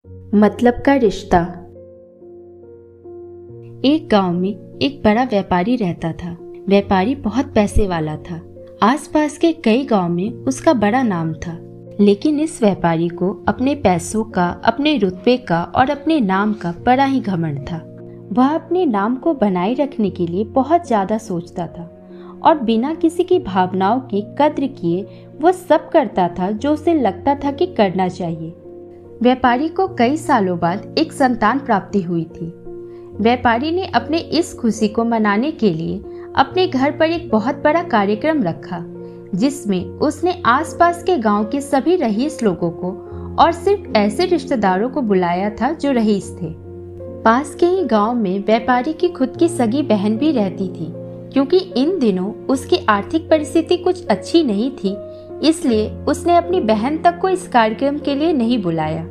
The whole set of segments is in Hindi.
मतलब का रिश्ता। एक गांव में एक बड़ा व्यापारी रहता था। व्यापारी बहुत पैसे वाला था। आसपास के कई गांव में उसका बड़ा नाम था। लेकिन इस व्यापारी को अपने पैसों का, अपने रुतबे का और अपने नाम का बड़ा ही घमंड था। वह अपने नाम को बनाए रखने के लिए बहुत ज्यादा सोचता था और बिना किसी की भावनाओं की कद्र किए वह सब करता था जो उसे लगता था कि करना चाहिए। व्यापारी को कई सालों बाद एक संतान प्राप्ति हुई थी। व्यापारी ने अपने इस खुशी को मनाने के लिए अपने घर पर एक बहुत बड़ा कार्यक्रम रखा, जिसमें उसने आसपास के गांव के सभी रईस लोगों को और सिर्फ ऐसे रिश्तेदारों को बुलाया था जो रईस थे। पास के ही गांव में व्यापारी की खुद की सगी बहन भी रहती थी। क्योंकि इन दिनों उसकी आर्थिक परिस्थिति कुछ अच्छी नहीं थी, इसलिए उसने अपनी बहन तक को इस कार्यक्रम के लिए नहीं बुलाया।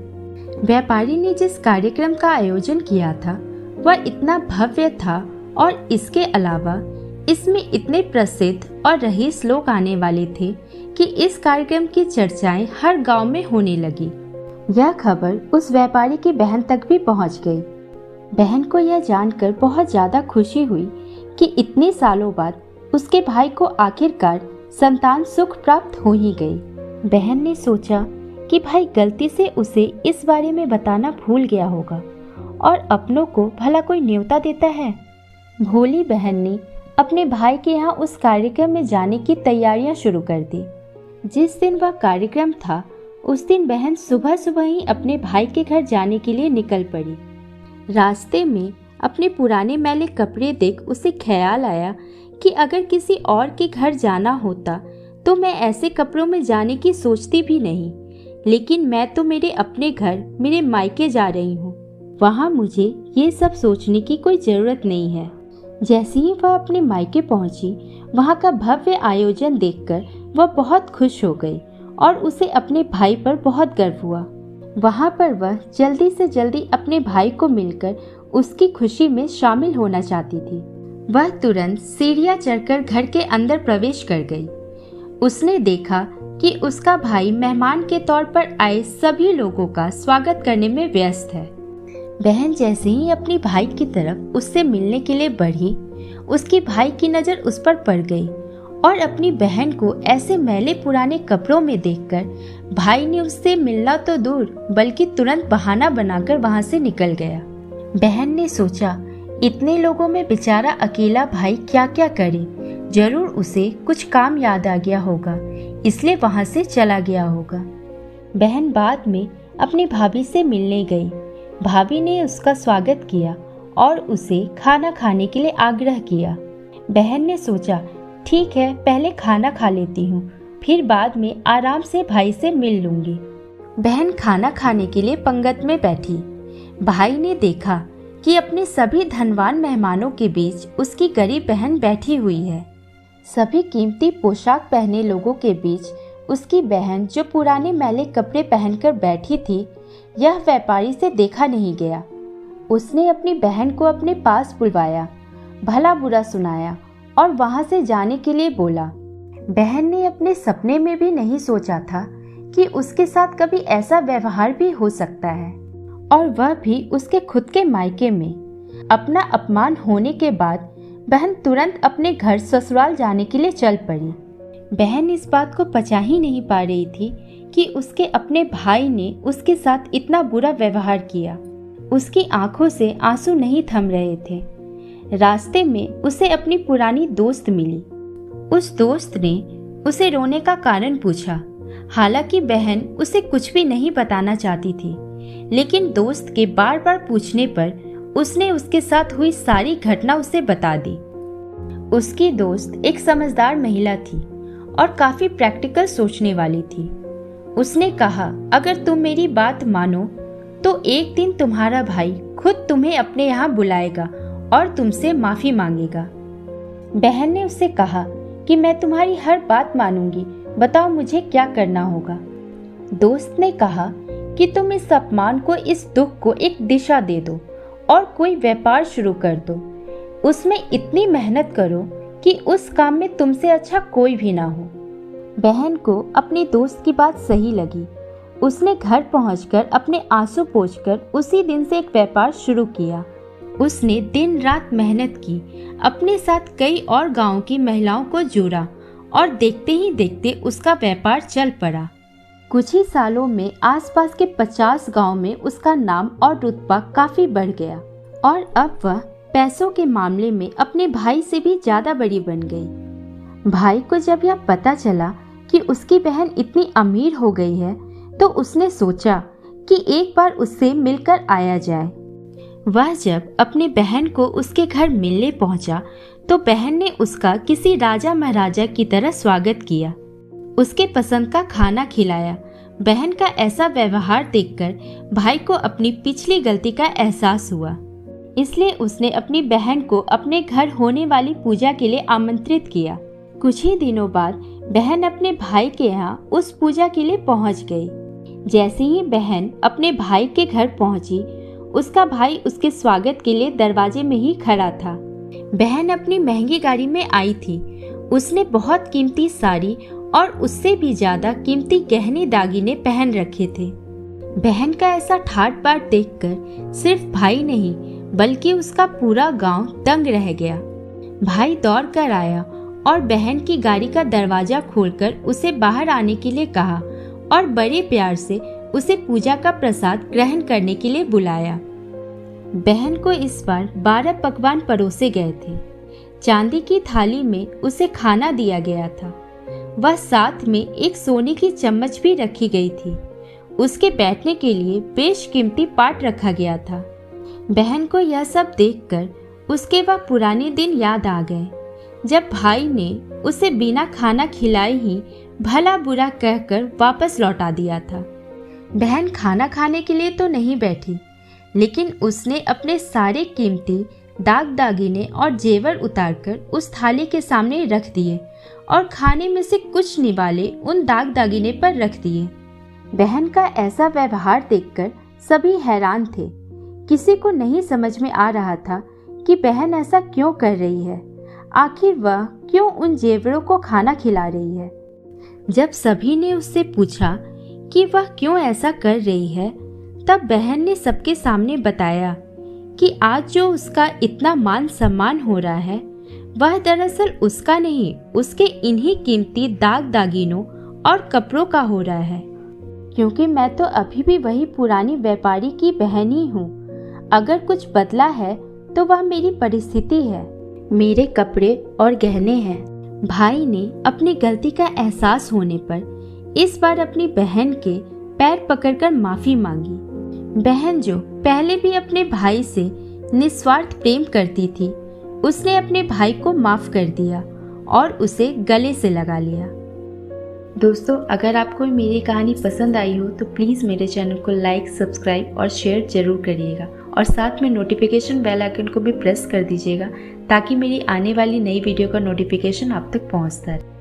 व्यापारी ने जिस कार्यक्रम का आयोजन किया था वह इतना भव्य था और इसके अलावा इसमें इतने प्रसिद्ध और रईस लोग आने वाले थे कि इस कार्यक्रम की चर्चाएं हर गांव में होने लगी। यह खबर उस व्यापारी की बहन तक भी पहुंच गई। बहन को यह जानकर बहुत ज्यादा खुशी हुई कि इतने सालों बाद उसके भाई को आखिरकार संतान सुख प्राप्त हो ही गई। बहन ने सोचा कि भाई गलती से उसे इस बारे में बताना भूल गया होगा और अपनों को भला कोई न्योता देता है। भोली बहन ने अपने भाई के यहाँ उस कार्यक्रम में जाने की तैयारियां शुरू कर दी। जिस दिन वह कार्यक्रम था उस दिन बहन सुबह सुबह ही अपने भाई के घर जाने के लिए निकल पड़ी। रास्ते में अपने पुराने मैले कपड़े देख उसे ख्याल आया कि अगर किसी और के घर जाना होता तो मैं ऐसे कपड़ों में जाने की सोचती भी नहीं, लेकिन मैं तो मेरे अपने घर, मेरे मायके जा रही हूँ। वहाँ मुझे ये सब सोचने की कोई ज़रूरत नहीं है। जैसे ही वह अपने मायके पहुँची, वहाँ का भव्य आयोजन देखकर वह बहुत खुश हो गई और उसे अपने भाई पर बहुत गर्व हुआ। वहाँ पर वह जल्दी से जल्दी अपने भाई को मिलकर उसकी खुशी में शामिल होना चाहती थी। वह तुरंत सीढ़ियाँ चढ़कर घर के अंदर प्रवेश कर गई। उसने देखा कि उसका भाई मेहमान के तौर पर आए सभी लोगों का स्वागत करने में व्यस्त है। बहन जैसे ही अपनी भाई की तरफ उससे मिलने के लिए बढ़ी, उसकी भाई की नज़र उस पर पड़ गई और अपनी बहन को ऐसे मैले पुराने कपड़ों में देखकर भाई ने उससे मिलना तो दूर बल्कि तुरंत बहाना बनाकर वहां से निकल गया। बहन ने सोचा, इतने लोगों में बेचारा अकेला भाई क्या क्या करे, जरूर उसे कुछ काम याद आ गया होगा, इसलिए वहां से चला गया होगा। बहन बाद में अपनी भाभी से मिलने गई। भाभी ने उसका स्वागत किया और उसे खाना खाने के लिए आग्रह किया। बहन ने सोचा, ठीक है, पहले खाना खा लेती हूँ, फिर बाद में आराम से भाई से मिल लूंगी। बहन खाना खाने के लिए पंगत में बैठी। भाई ने देखा कि अपने सभी धनवान मेहमानों के बीच उसकी गरीब बहन बैठी हुई है। सभी कीमती पोशाक पहने लोगों के बीच उसकी बहन जो पुराने मैले कपड़े पहनकर बैठी थी, यह व्यापारी से देखा नहीं गया। उसने अपनी बहन को अपने पास बुलवाया, भला बुरा सुनाया और वहां से जाने के लिए बोला। बहन ने अपने सपने में भी नहीं सोचा था कि उसके साथ कभी ऐसा व्यवहार भी हो सकता है, और वह भी उसके खुद के मायके में। अपना अपमान होने के बाद बहन तुरंत अपने घर ससुराल जाने के लिए चल पड़ी। बहन इस बात को पचा ही नहीं पा रही थी कि उसके अपने भाई ने उसके साथ इतना बुरा व्यवहार किया। उसकी आंखों से आंसू नहीं थम रहे थे। रास्ते में उसे अपनी पुरानी दोस्त मिली। उस दोस्त ने उसे रोने का कारण पूछा। हालांकि बहन उसे कुछ भी नहीं बताना चाहती थी, लेकिन दोस्त के बार बार पूछने पर उसने उसके साथ हुई सारी घटना उसे बता दी। उसकी दोस्त एक समझदार महिला थी और काफी प्रैक्टिकल सोचने वाली थी। उसने कहा, अगर तुम मेरी बात मानो तो एक दिन तुम्हारा भाई खुद तुम्हें अपने यहाँ बुलाएगा और तुमसे माफी मांगेगा। बहन ने उससे कहा कि मैं तुम्हारी हर बात मानूंगी, बताओ मुझे क्या करना होगा। दोस्त ने कहा कि तुम इस अपमान को, इस दुख को एक दिशा दे दो और कोई व्यापार शुरू कर दो। उसमें इतनी मेहनत करो कि उस काम में तुमसे अच्छा कोई भी ना हो। बहन को अपनी दोस्त की बात सही लगी। उसने घर पहुंचकर अपने आंसू पोंछकर उसी दिन से एक व्यापार शुरू किया। उसने दिन रात मेहनत की, अपने साथ कई और गांव की महिलाओं को जोड़ा और देखते ही देखते उसका व्यापार चल पड़ा। कुछ ही सालों में आसपास के 50 गांव में उसका नाम और रुतबा काफी बढ़ गया और अब वह पैसों के मामले में अपने भाई से भी ज्यादा बड़ी बन गई। भाई को जब यह पता चला कि उसकी बहन इतनी अमीर हो गई है तो उसने सोचा कि एक बार उससे मिलकर आया जाए। वह जब अपनी बहन को उसके घर मिलने पहुंचा तो बहन ने उसका किसी राजा महाराजा की तरह स्वागत किया, उसके पसंद का खाना खिलाया। बहन का ऐसा व्यवहार देखकर भाई को अपनी पिछली गलती का एहसास हुआ, इसलिए उसने अपनी बहन को अपने घर होने वाली पूजा के लिए आमंत्रित किया। कुछ ही दिनों बाद बहन अपने भाई के यहाँ उस पूजा के लिए पहुँच गई। जैसे ही बहन अपने भाई के घर पहुंची, उसका भाई उसके स्वागत के लिए दरवाजे में ही खड़ा था। बहन अपनी महंगी गाड़ी में आई थी। उसने बहुत कीमती साड़ी और उससे भी ज्यादा कीमती गहने दागिने पहन रखे थे। बहन का ऐसा ठाट बाट देखकर सिर्फ भाई नहीं बल्कि उसका पूरा गांव दंग रह गया। भाई दौड़ कर आया और बहन की गाड़ी का दरवाजा खोलकर उसे बाहर आने के लिए कहा और बड़े प्यार से उसे पूजा का प्रसाद ग्रहण करने के लिए बुलाया। बहन को इस बार 12 पकवान परोसे गए थे। चांदी की थाली में उसे खाना दिया गया था। वह साथ में एक सोने की चम्मच भी रखी गई थी। उसके बैठने के लिए बेशकीमती पाट रखा गया था। बहन को यह सब देखकर उसके वह पुराने दिन याद आ गए, जब भाई ने उसे बिना खाना खिलाए ही भला बुरा कहकर वापस लौटा दिया था। बहन खाना खाने के लिए तो नहीं बैठी, लेकिन उसने अपने सारे कीमती दाग दागिने और जेवर उतारकर उस थाली के सामने रख दिए और खाने में से कुछ निवाले उन दाग दागिने पर रख दिए। बहन का ऐसा व्यवहार देखकर सभी हैरान थे। किसी को नहीं समझ में आ रहा था कि बहन ऐसा क्यों कर रही है। आखिर वह क्यों उन जेवरों को खाना खिला रही है। जब सभी ने उससे पूछा कि वह क्यों ऐसा कर रही है, तब बहन ने सबके सामने बताया कि आज जो उसका इतना मान सम्मान हो रहा है वह दरअसल उसका नहीं, उसके इन्हीं कीमती दाग दागिनों और कपड़ों का हो रहा है। क्योंकि मैं तो अभी भी वही पुरानी व्यापारी की बहन ही हूँ। अगर कुछ बदला है तो वह मेरी परिस्थिति है, मेरे कपड़े और गहने हैं। भाई ने अपनी गलती का एहसास होने पर इस बार अपनी बहन के पैर पकड़कर माफी मांगी। बहन जो पहले भी अपने भाई से निस्वार्थ प्रेम करती थी, उसने अपने भाई को माफ कर दिया और उसे गले से लगा लिया। दोस्तों, अगर आपको मेरी कहानी पसंद आई हो तो प्लीज़ मेरे चैनल को लाइक, सब्सक्राइब और शेयर जरूर करिएगा और साथ में नोटिफिकेशन बेल आइकन को भी प्रेस कर दीजिएगा ताकि मेरी आने वाली नई वीडियो का नोटिफिकेशन आप तक पहुंचता रहे।